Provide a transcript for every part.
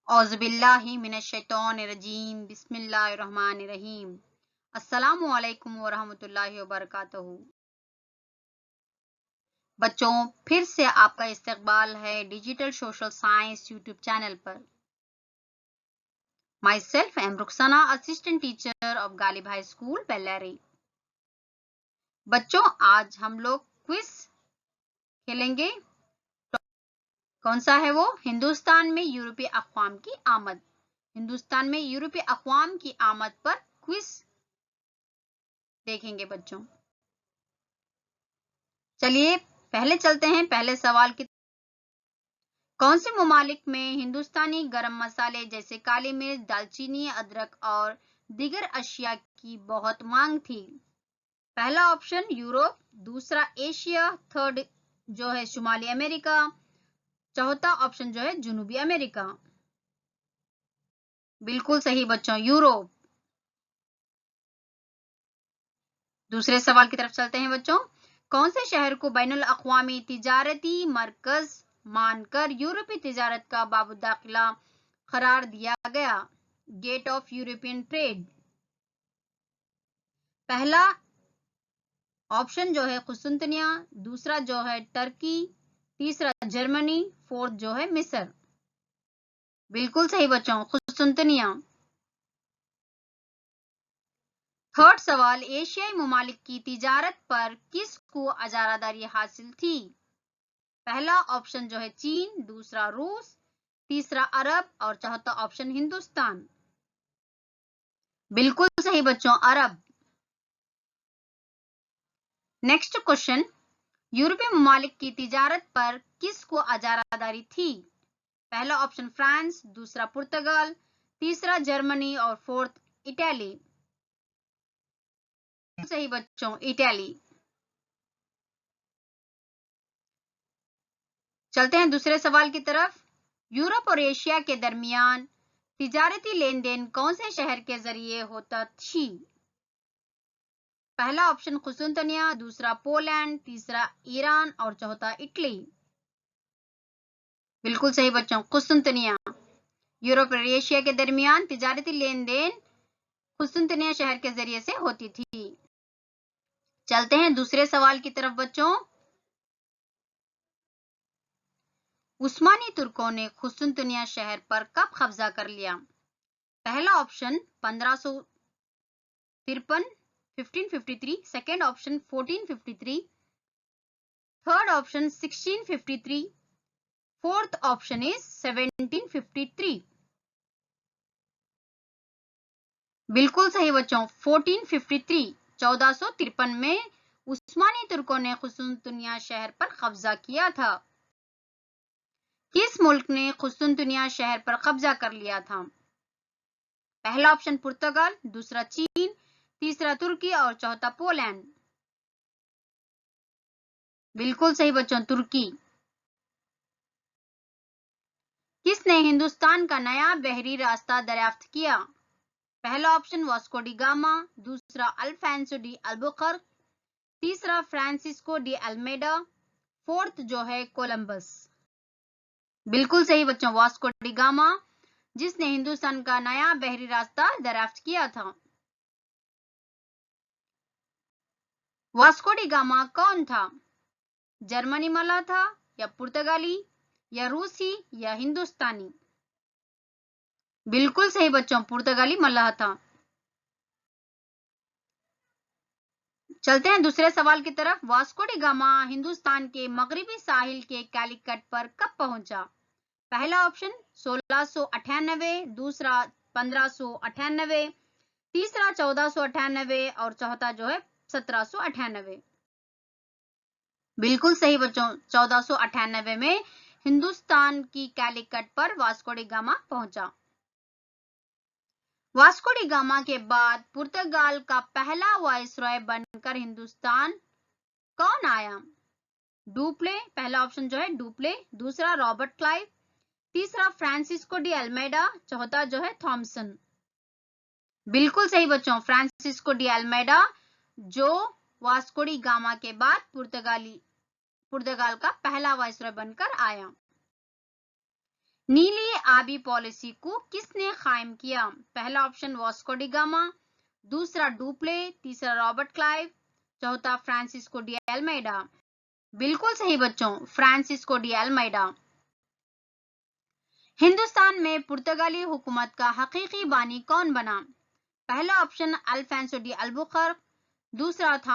औज़ुबिल्लाहि मिनश्शैतानिर्रजीम बिस्मिल्लाहिर्रहमानिर्रहीम। अस्सलामु अलैकुम वरहमतुल्लाहि वबरकातुहू। बच्चों, फिर से आपका इस्तकबाल है digital social science YouTube channel पर। Myself am Rukhsana, assistant teacher of Ghalib high school Bellary. बच्चों, आज हम लोग क्विज खेलेंगे। कौन सा है वो? हिंदुस्तान में यूरोपीय अक़वाम की आमद। हिंदुस्तान में यूरोपीय अक़वाम की आमद पर क्विज देखेंगे बच्चों। चलिए पहले चलते हैं पहले सवाल की। कौन से ममालिक में हिंदुस्तानी गरम मसाले जैसे काली मिर्च, दालचीनी, अदरक और दीगर अशिया की बहुत मांग थी? पहला ऑप्शन यूरोप, दूसरा एशिया, थर्ड जो है शुमाली अमेरिका, चौथा ऑप्शन जो है जनूबी अमेरिका। बिल्कुल सही बच्चों, यूरोप। दूसरे सवाल की तरफ चलते हैं बच्चों। कौन से शहर को बैनुल अक़वामी तिजारती मरकज मानकर यूरोपीय तिजारत का बाब दाखिला करार दिया गया? Gate of European trade. पहला ऑप्शन जो है कुस्तुनतनिया, दूसरा जो है टर्की, तीसरा जर्मनी, फोर्थ जो है मिस्र। बिल्कुल सही बच्चों, कुस्तुनतनिया। थर्ड सवाल, एशियाई ममालिक की तिजारत पर किसको अजारादारी हासिल थी? पहला ऑप्शन जो है चीन, दूसरा रूस, तीसरा अरब और चौथा ऑप्शन हिंदुस्तान। बिल्कुल सही बच्चों, अरब। नेक्स्ट क्वेश्चन, यूरोपीय ममालिक की तिजारत पर किसको अजारादारी थी? पहला ऑप्शन फ्रांस, दूसरा पुर्तगाल, तीसरा जर्मनी और फोर्थ इटली। सही बच्चों, इटली। चलते हैं दूसरे सवाल की तरफ। यूरोप और एशिया के दरमियान तिजारती लेन देन कौन से शहर के जरिए होता थी? पहला ऑप्शन कुस्तुनतनिया, दूसरा पोलैंड, तीसरा ईरान और चौथा इटली। बिल्कुल सही बच्चों, कुस्तुनतनिया। यूरोप और एशिया के दरमियान तिजारती लेन देन कुस्तुनतनिया शहर के जरिए से होती थी। चलते हैं दूसरे सवाल की तरफ बच्चों। उस्मानी तुर्कों ने कुस्तुनतनिया शहर पर कब कब्जा कर लिया? पहला option 1553 1553, second option 1453, third option 1653, fourth option is 1753। बिल्कुल सही बच्चों, 1453, 1453 में उस्मानी तुर्कों ने कुस्तुनतनिया शहर पर कब्जा किया था। किस मुल्क ने कुस्तुनतनिया शहर पर कब्जा कर लिया था? पहला ऑप्शन पुर्तगाल, दूसरा चीन, तीसरा तुर्की और चौथा पोलैंड। बिल्कुल सही बच्चों, तुर्की। किसने हिंदुस्तान का नया बहरी रास्ता दरियाफ्त किया? पहला ऑप्शन वास्को डी गामा, दूसरा अल्फांसो डी अल्बुकर्क, तीसरा फ्रांसिस्को डी अल्मेडा, फोर्थ जो है कोलंबस। बिल्कुल सही बच्चों, वास्को डी गामा, जिसने हिंदुस्तान का नया बहरी रास्ता दरियाफ्त किया था। वास्को डी गामा कौन था? जर्मनी वाला था या पुर्तगाली या रूसी या हिंदुस्तानी? बिल्कुल सही बच्चों, पुर्तगाली मल्लाह था। चलते हैं दूसरे सवाल की तरफ। वास्को डी गामा हिंदुस्तान के मगरबी साहिल के कैलिकट पर कब पहुंचा? पहला ऑप्शन 1698, दूसरा 1598, तीसरा 1498 और चौथा जो है 1798। बिल्कुल सही बच्चों, 1498 में हिंदुस्तान की कैलिकट पर वास्को डी गामा पहुंचा। वास्को डी गामा के बाद पुर्तगाल का पहला वायसरॉय बनकर हिंदुस्तान कौन आया? डुप्ले, पहला ऑप्शन जो है डुप्ले, दूसरा रॉबर्ट क्लाइव, तीसरा फ्रांसिस्को डी अल्मेडा, चौथा जो है थॉमसन। बिल्कुल सही बच्चों, फ्रांसिस्को डी अल्मेडा, जो वास्को डी गामा के बाद पुर्तगाल का पहला वायसरॉय बनकर आया। नीली आबी पॉलिसी को किसने कायम किया? पहला ऑप्शन वास्को डी गामा, दूसरा डुप्ले, तीसरा रॉबर्ट क्लाइव, चौथा फ्रांसिस्को डी अल्मेडा। बिल्कुल सही बच्चों, फ्रांसिस्को डी अल्मेडा। हिंदुस्तान में पुर्तगाली हुकूमत का हकीकी बानी कौन बना? पहला ऑप्शन अल्फांसो डी अल्बुकर्क, दूसरा सर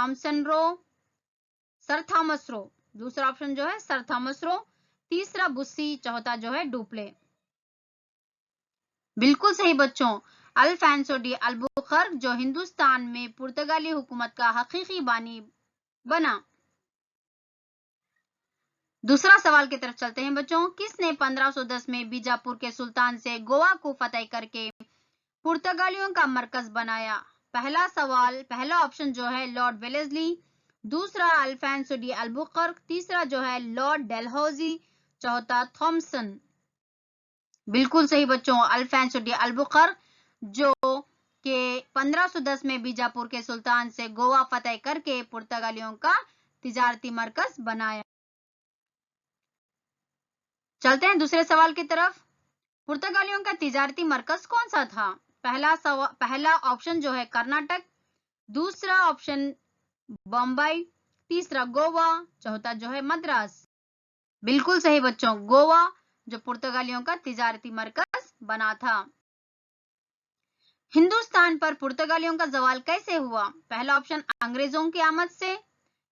थॉमस रो, दूसरा ऑप्शन जो है सर थॉमस रो, तीसरा बुस्सी, चौथा जो है डुप्ले। बिल्कुल सही बच्चों, अल्फांसो डी अल्बुकर्क जो हिंदुस्तान में पुर्तगाली हुकूमत का हकीकी बानी बना। दूसरा सवाल की तरफ चलते हैं बच्चों। किसने 1510 में बीजापुर के सुल्तान से गोवा को फतेह करके पुर्तगालियों का मरकज बनाया? पहला ऑप्शन जो है लॉर्ड वेलेस्ली, दूसरा अल्फांसो डी अल्बुकर्क, तीसरा जो है लॉर्ड डेलहौजी, चौथा थॉमसन। बिल्कुल सही बच्चों, अल्फांसो डी अल्बुकर्क जो के 1510 में बीजापुर के सुल्तान से गोवा फतेह करके पुर्तगालियों का तिजारती मरकज बनाया। चलते हैं दूसरे सवाल की तरफ। पुर्तगालियों का तिजारती मरकज कौन सा था? पहला ऑप्शन जो है कर्नाटक, दूसरा ऑप्शन बम्बई, तीसरा गोवा, चौथा जो है मद्रास। बिल्कुल सही बच्चों, गोवा जो पुर्तगालियों का तिजारती मरकज बना था। हिंदुस्तान पर पुर्तगालियों का जवाल कैसे हुआ? पहला ऑप्शन अंग्रेजों की आमद से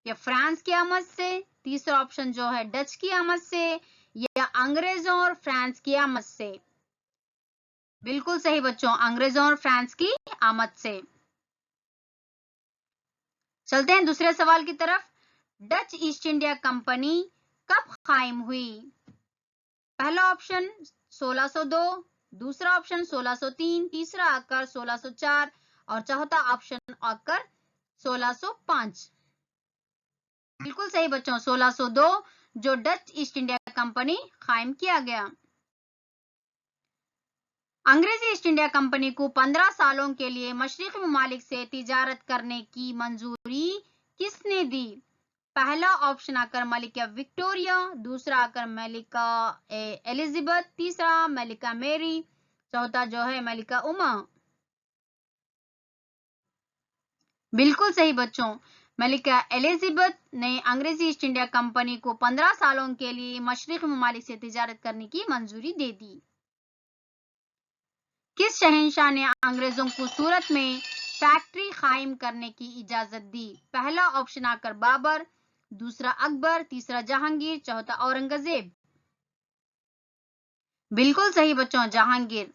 या फ्रांस की आमद से, तीसरा ऑप्शन जो है डच की आमद से या अंग्रेजों और फ्रांस की आमद से। बिल्कुल सही बच्चों, अंग्रेजों और फ्रांस की आमद से। चलते हैं दूसरे सवाल की तरफ। डच ईस्ट इंडिया कंपनी कब कायम हुई? पहला ऑप्शन 1602, दूसरा ऑप्शन 1603, तीसरा आकर 1604 और चौथा ऑप्शन आकर 1605। बिल्कुल सही बच्चों, 1602 जो डच ईस्ट इंडिया कंपनी कायम किया गया। अंग्रेजी ईस्ट इंडिया कंपनी को 15 सालों के लिए मशरिकी ममालिक से तिजारत करने की मंजूरी किसने दी? पहला ऑप्शन आकर मलिका विक्टोरिया, दूसरा आकर मलिका एलिजाबेथ, तीसरा मलिका मेरी, चौथा जो है मलिका उमा। बिल्कुल सही बच्चों, मलिका एलिजाबेथ ने अंग्रेजी ईस्ट इंडिया कंपनी को 15 सालों के लिए मशरिकी ममालिक से तिजारत करने की मंजूरी दे दी। किस शहंशाह ने अंग्रेजों को सूरत में फैक्ट्री कायम करने की इजाजत दी? पहला ऑप्शन आकर बाबर, दूसरा अकबर, तीसरा जहांगीर, चौथा औरंगजेब। बिल्कुल सही बच्चों, जहांगीर।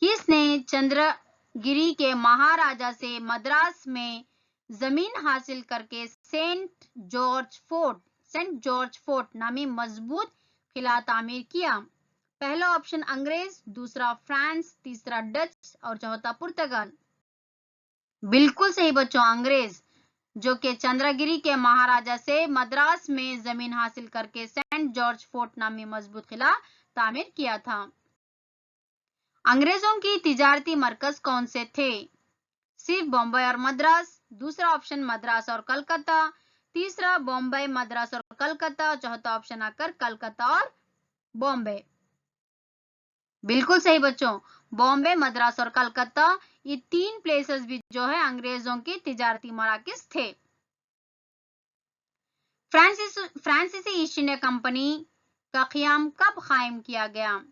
किसने चंद्रगिरी के महाराजा से मद्रास में जमीन हासिल करके सेंट जॉर्ज फोर्ट नामी मजबूत किला तामीर किया? पहला ऑप्शन अंग्रेज, दूसरा फ्रांस, तीसरा डच और चौथा पुर्तगाल। बिल्कुल सही बच्चों, अंग्रेज जो कि चंद्रगिरी के महाराजा से मद्रास में जमीन हासिल करके सेंट जॉर्ज फोर्ट नामी मजबूत किला तामीर किया था। अंग्रेजों की तिजारती मरकज कौन से थे? सिर्फ बॉम्बे और मद्रास, दूसरा ऑप्शन मद्रास और कलकत्ता, तीसरा बॉम्बे, मद्रास और कलकत्ता, चौथा ऑप्शन आकर कलकत्ता और बॉम्बे। बिल्कुल सही बच्चों, बॉम्बे, मद्रास और कलकत्ता ये तीन प्लेसेस भी जो है अंग्रेजों के तिजारती मराकज थे। फ्रांसीसी ईस्ट इंडिया कंपनी का क़याम कब कायम किया गया?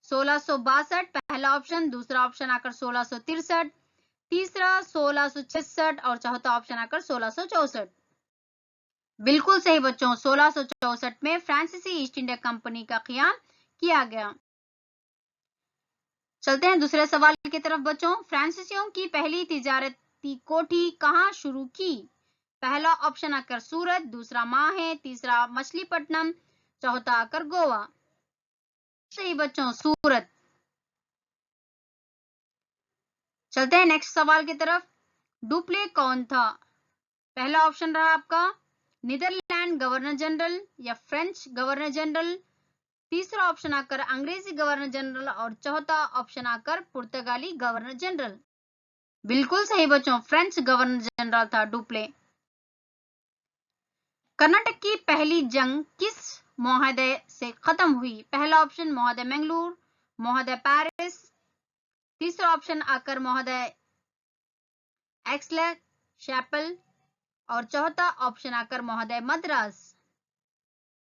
1662 पहला ऑप्शन, दूसरा ऑप्शन आकर 1663, तीसरा 1666 और चौथा ऑप्शन आकर 1664। बिल्कुल सही बच्चों, 1664 में फ्रांसीसी ईस्ट इंडिया कंपनी का क़याम किया गया। चलते हैं दूसरे सवाल की तरफ बच्चों। फ्रांसीसियों की पहली तिजारती कोठी कहां शुरू की? पहला ऑप्शन आकर सूरत, दूसरा माहे, तीसरा मछलीपट्टनम, चौथा आकर गोवा। सही बच्चों, सूरत। चलते हैं नेक्स्ट सवाल की तरफ। डुप्ले कौन था? पहला ऑप्शन रहा आपका नीदरलैंड गवर्नर जनरल या फ्रेंच गवर्नर जनरल, तीसरा ऑप्शन आकर अंग्रेजी गवर्नर जनरल और चौथा ऑप्शन आकर पुर्तगाली गवर्नर जनरल। बिल्कुल सही बच्चों, फ्रेंच गवर्नर जनरल था डुप्ले। कर्नाटक की पहली जंग किस महोदय से खत्म हुई? पहला ऑप्शन महोदय मैंगलोर, महोदय पेरिस, तीसरा ऑप्शन आकर महोदय एक्सले शैपल और चौथा ऑप्शन आकर महोदय मद्रास।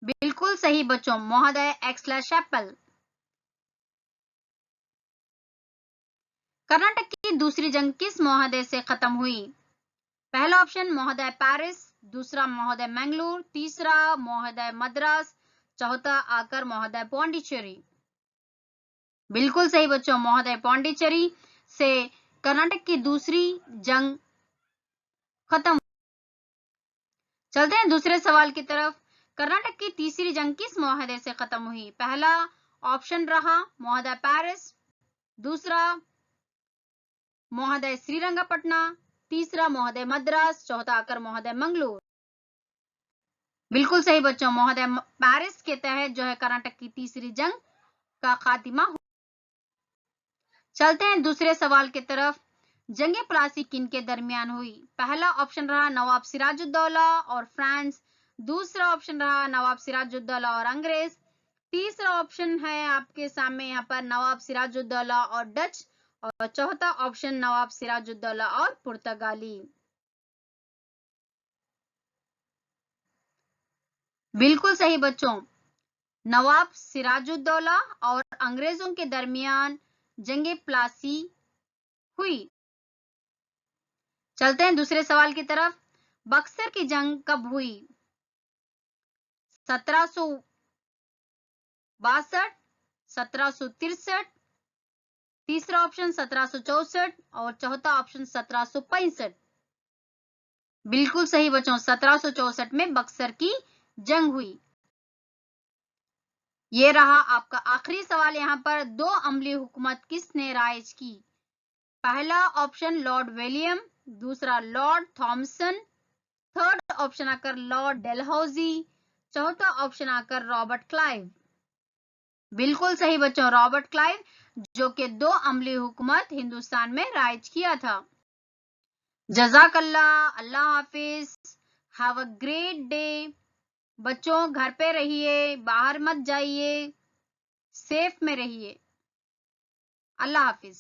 बिल्कुल सही बच्चों, महोदय एक्सले शैपल। कर्नाटक की दूसरी जंग किस महोदय से खत्म हुई? पहला ऑप्शन महोदय पेरिस, दूसरा महोदय मैंगलोर, तीसरा महोदय मद्रास, चौथा आकर महोदय पौंडीचेरी। बिल्कुल सही बच्चों, महोदय पौंडीचेरी से कर्नाटक की दूसरी जंग खत्म। चलते हैं दूसरे सवाल की तरफ। कर्नाटक की तीसरी जंग किस महोदय से खत्म हुई? पहला ऑप्शन रहा महोदय पेरिस, दूसरा महोदय श्रीरंगपटना, तीसरा महोदय मद्रास, चौथा आकर महोदय मंगलूर। बिल्कुल सही बच्चों, महोदय पेरिस के तहत जो है कर्नाटक की तीसरी जंग का खात्मा हुआ। चलते हैं दूसरे सवाल की तरफ। जंगे प्लासी किन के दरमियान हुई? पहला ऑप्शन रहा नवाब सिराजुद्दौला और फ्रांस, दूसरा ऑप्शन रहा नवाब सिराजुद्दौला और अंग्रेज, तीसरा ऑप्शन है आपके सामने यहाँ पर नवाब सिराजुद्दौला और डच, और चौथा ऑप्शन नवाब सिराजुद्दौला और पुर्तगाली। बिल्कुल सही बच्चों, नवाब सिराजुद्दौला और अंग्रेजों के दरमियान जंगे प्लासी हुई। चलते हैं दूसरे सवाल की तरफ। बक्सर की जंग कब हुई? 1762, 1763, तीसरा ऑप्शन 1764 और चौथा ऑप्शन 1765। बिल्कुल सही बच्चों, 1764 में बक्सर की जंग हुई। ये रहा आपका आखिरी सवाल। यहाँ पर दो अमली हुकूमत किसने राइज की? पहला ऑप्शन लॉर्ड विलियम, दूसरा लॉर्ड थॉमसन, थर्ड ऑप्शन आकर लॉर्ड डेलहौजी, चौथा ऑप्शन आकर रॉबर्ट क्लाइव। बिल्कुल सही बच्चों, रॉबर्ट क्लाइव, जो कि दो अमली हुकूमत हिंदुस्तान में राइज किया था। जज़ाकल्लाह, अल्लाह हाफिज, हैव अ ग्रेट डे। बच्चों घर पे रहिए, बाहर मत जाइए, सेफ में रहिए। अल्लाह हाफिज।